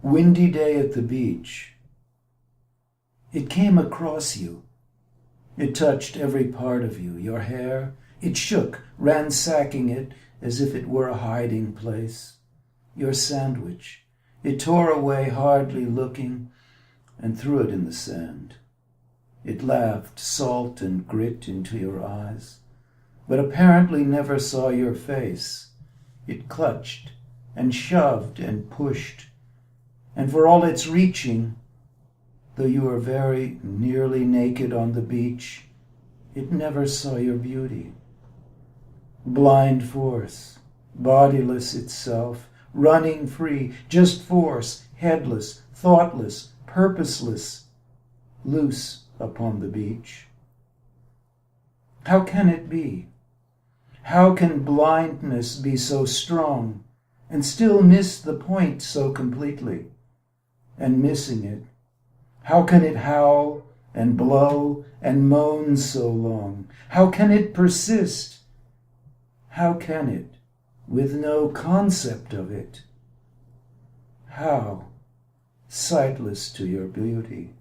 Windy day at the beach. It came across you. It touched every part of you, your hair. It shook, ransacking it as if it were a hiding place. Your sandwich. It tore away, hardly looking, and threw it in the sand. It laughed salt and grit into your eyes, but apparently never saw your face. It clutched and shoved and pushed, and for all its reaching, though you were very nearly naked on the beach, it never saw your beauty. Blind force, bodiless itself, running free, just force, headless, thoughtless, purposeless, loose upon the beach. How can it be? How can blindness be so strong and still miss the point so completely? And missing it, how can it howl and blow and moan so long? How can it persist? How can it, with no concept of it? How, sightless to your beauty?